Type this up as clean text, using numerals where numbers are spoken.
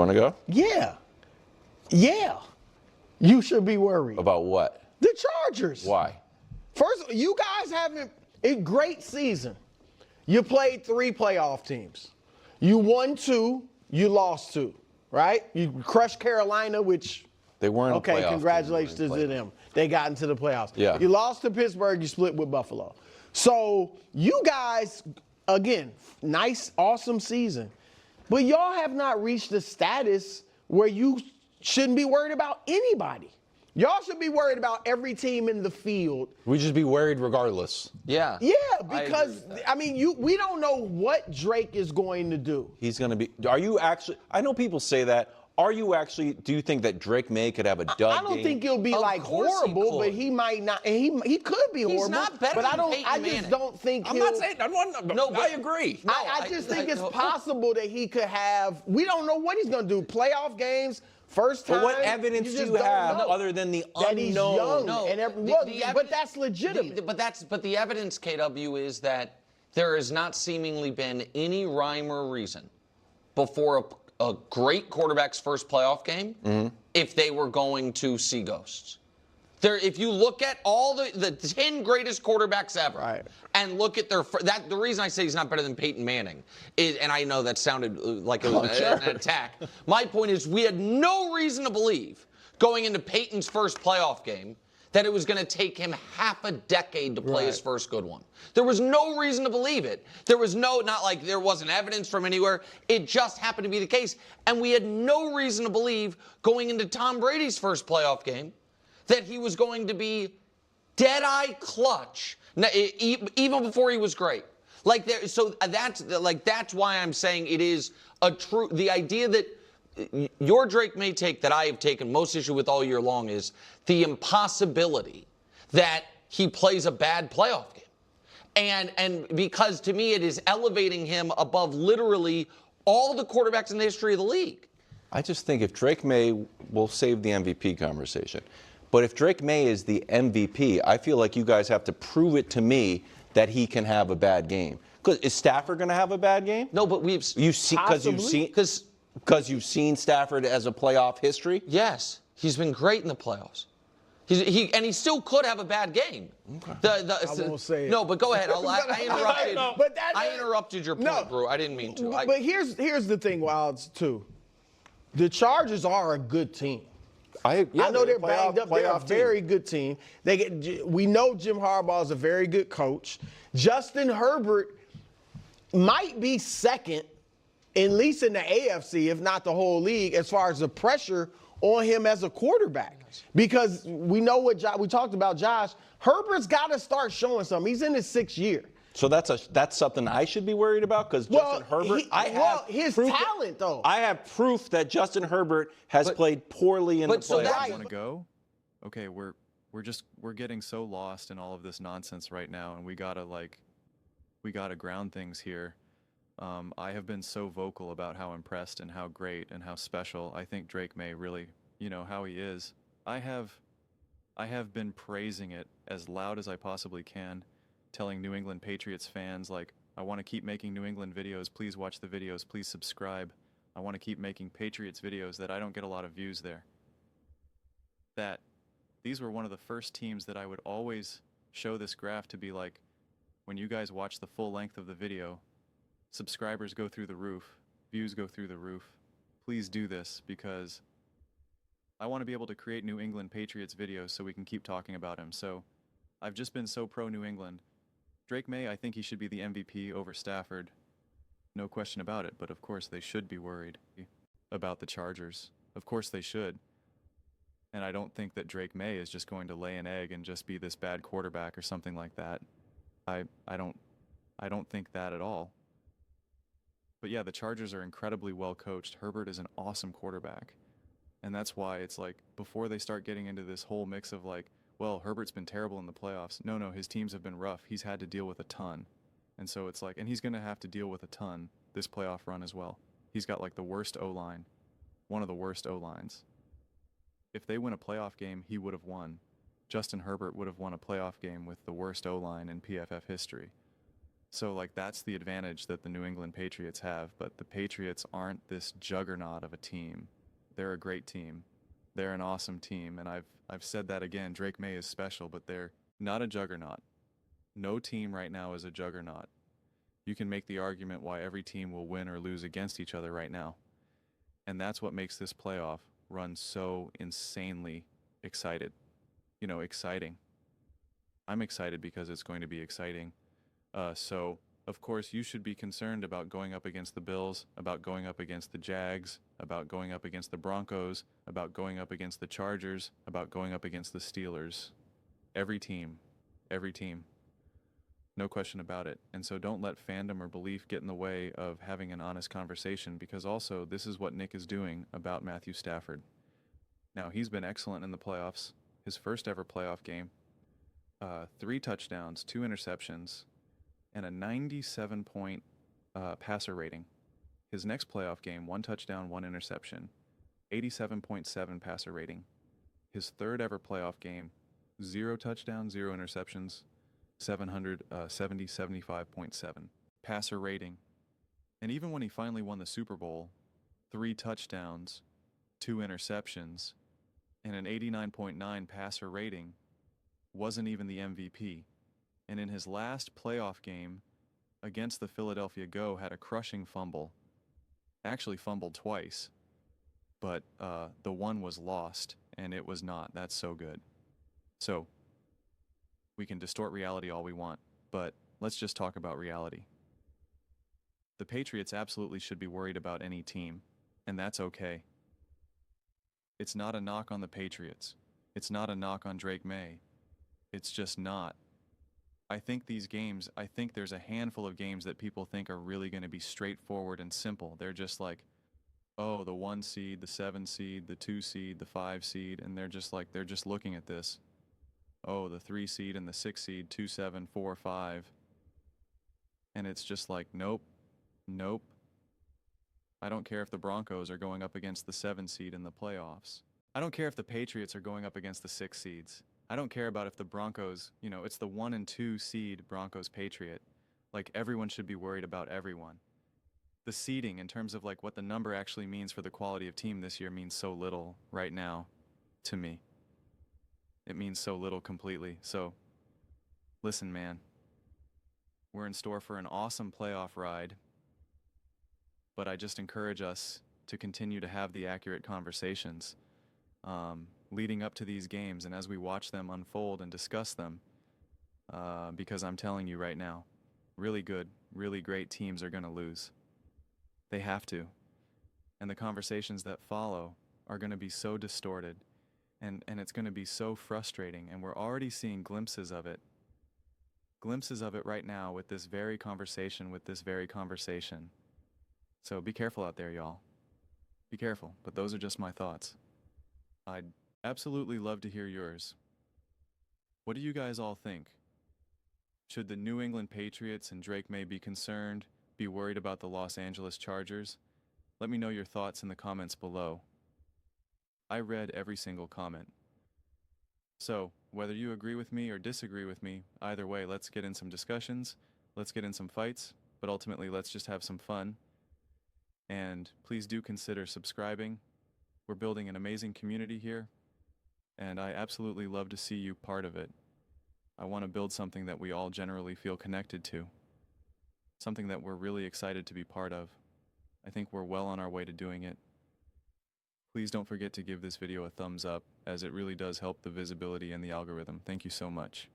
want to go? Yeah. Yeah. You should be worried. About what? The Chargers. Why? First, you guys haven't a great season. You played 3 playoff teams. You won 2, you lost 2, right? You crushed Carolina, which They weren't okay, a playoff congratulations team. to them. They got into the playoffs. Yeah. You lost to Pittsburgh, you split with Buffalo. So you guys, again, nice, awesome season. But y'all have not reached the status where you shouldn't be worried about anybody. Y'all should be worried about every team in the field. We just be worried regardless. Yeah. Yeah, because, I mean, we don't know what Drake is going to do. He's going to be. Are you actually? I know people say that. Are you actually? Do you think that Drake May could have a dud I don't game? think he'll be Of like course he horrible, but could. he might not. And he could be horrible. not better but I than don't. Peyton I just Manning. don't think I'm he'll. not saying. No, but- I agree. No, I just think it's no. possible that he could have. We don't know what he's going to do. Playoff games, first time. But what evidence do just you don't have know. other than the That unknown? he's young. No, And the but that's legitimate. But the evidence, KW, is that there has not seemingly been any rhyme or reason before a great quarterback's first playoff game if they were going to see ghosts. If you look at all the 10 greatest quarterbacks ever, Right. and look at the reason I say he's not better than Peyton Manning is, and I know that sounded like it was an attack. My point is, we had no reason to believe going into Peyton's first playoff game that it was going to take him half a decade to play his first good one. There was no reason to believe it. There was not like there wasn't evidence from anywhere. It just happened to be the case. And we had no reason to believe going into Tom Brady's first playoff game that he was going to be dead-eye clutch, even before he was great. So that's why I'm saying it is the idea that your Drake May take that I have taken most issue with all year long is the impossibility that he plays a bad playoff game. And because to me it is elevating him above literally all the quarterbacks in the history of the league. I just think if Drake May will save the MVP conversation. But if Drake May is the MVP, I feel like you guys have to prove it to me that he can have a bad game. Because is Stafford going to have a bad game? No, but Because you've seen Stafford as a playoff history? Yes, he's been great in the playoffs. And he still could have a bad game. I won't say it. No, but go ahead. I interrupted. But I interrupted your point, Brew. I didn't mean to. But here's the thing, Wilds, too. The Chargers are a good team. I know they're banged up. They're a very good team. We know Jim Harbaugh is a very good coach. Justin Herbert might be second, at least in the AFC, if not the whole league, as far as the pressure on him as a quarterback. Because we know we talked about Josh. Herbert's got to start showing something. He's in his 6th year. So that's something I should be worried about because Justin Herbert. His talent though. I have proof that Justin Herbert has played poorly in the playoffs. Want to go? Okay, we're getting so lost in all of this nonsense right now, and we gotta ground things here. I have been so vocal about how impressed and how great and how special I think Drake May really, how he is. I have been praising it as loud as I possibly can. Telling New England Patriots fans, I want to keep making New England videos. Please watch the videos. Please subscribe. I want to keep making Patriots videos that I don't get a lot of views there. That these were one of the first teams that I would always show this graph to be like, when you guys watch the full length of the video, subscribers go through the roof, views go through the roof. Please do this because I want to be able to create New England Patriots videos so we can keep talking about him. So I've just been so pro New England. Drake May, I think he should be the MVP over Stafford. No question about it, but of course they should be worried about the Chargers. Of course they should. And I don't think that Drake May is just going to lay an egg and just be this bad quarterback or something like that. I don't think that at all. But yeah, the Chargers are incredibly well coached. Herbert is an awesome quarterback. And that's why it's like, before they start getting into this whole mix of well, Herbert's been terrible in the playoffs. No, his teams have been rough. He's had to deal with a ton. And so it's and he's going to have to deal with a ton this playoff run as well. He's got the worst O-line, one of the worst O-lines. If they win a playoff game, he would have won. Justin Herbert would have won a playoff game with the worst O-line in PFF history. So, like, that's the advantage that the New England Patriots have. But the Patriots aren't this juggernaut of a team. They're a great team. They're an awesome team. And I've said that again. Drake May is special, but they're not a juggernaut. No team right now is a juggernaut. You can make the argument why every team will win or lose against each other right now. And that's what makes this playoff run so insanely excited. You know, exciting. I'm excited because it's going to be exciting. So, of course, you should be concerned about going up against the Bills, about going up against the Jags, about going up against the Broncos, about going up against the Chargers, about going up against the Steelers. Every team. Every team. No question about it. And so don't let fandom or belief get in the way of having an honest conversation, because also this is what Nick is doing about Matthew Stafford. Now, he's been excellent in the playoffs. His first ever playoff game. 3 touchdowns, 2 interceptions, and a 97-point passer rating. His next playoff game, 1 touchdown, 1 interception, 87.7 passer rating. His third ever playoff game, 0 touchdowns, 0 interceptions, 75.7 passer rating. And even when he finally won the Super Bowl, 3 touchdowns, 2 interceptions, and an 89.9 passer rating, wasn't even the MVP. And in his last playoff game against the Philadelphia Go, had a crushing fumble. Actually fumbled twice, but the one was lost, and it was not. That's so good. So we can distort reality all we want, but let's just talk about reality. The Patriots absolutely should be worried about any team, and that's okay. It's not a knock on the Patriots. It's not a knock on Drake May. It's just not. I think these games, I think there's a handful of games that people think are really going to be straightforward and simple. They're just like, oh, the 1 seed, the 7 seed, the 2 seed, the 5 seed, and they're just looking at this. Oh, the 3 seed and the 6 seed, 2, 7, 4, 5. And it's just like, nope, nope. I don't care if the Broncos are going up against the 7 seed in the playoffs. I don't care if the Patriots are going up against the 6 seeds. I don't care about if the Broncos, you know, it's the 1 and 2 seed Broncos-Patriot. Like, everyone should be worried about everyone. The seeding, in terms of like what the number actually means for the quality of team this year, means so little right now to me. It means so little completely. So, listen, man. We're in store for an awesome playoff ride. But I just encourage us to continue to have the accurate conversations leading up to these games and as we watch them unfold and discuss them. Because I'm telling you right now, really good, really great teams are going to lose. They have to. And the conversations that follow are going to be so distorted. And it's going to be so frustrating. And we're already seeing glimpses of it. Glimpses of it right now with this very conversation, So be careful out there, y'all. Be careful. But those are just my thoughts. I'd absolutely love to hear yours. What do you guys all think? Should the New England Patriots and Drake May be concerned, be worried about the Los Angeles Chargers? Let me know your thoughts in the comments below. I read every single comment. So, whether you agree with me or disagree with me, either way, let's get in some discussions, let's get in some fights, but ultimately let's just have some fun. And please do consider subscribing. We're building an amazing community here, and I absolutely love to see you part of it. I want to build something that we all generally feel connected to, something that we're really excited to be part of. I think we're well on our way to doing it. Please don't forget to give this video a thumbs up, as it really does help the visibility and the algorithm. Thank you so much.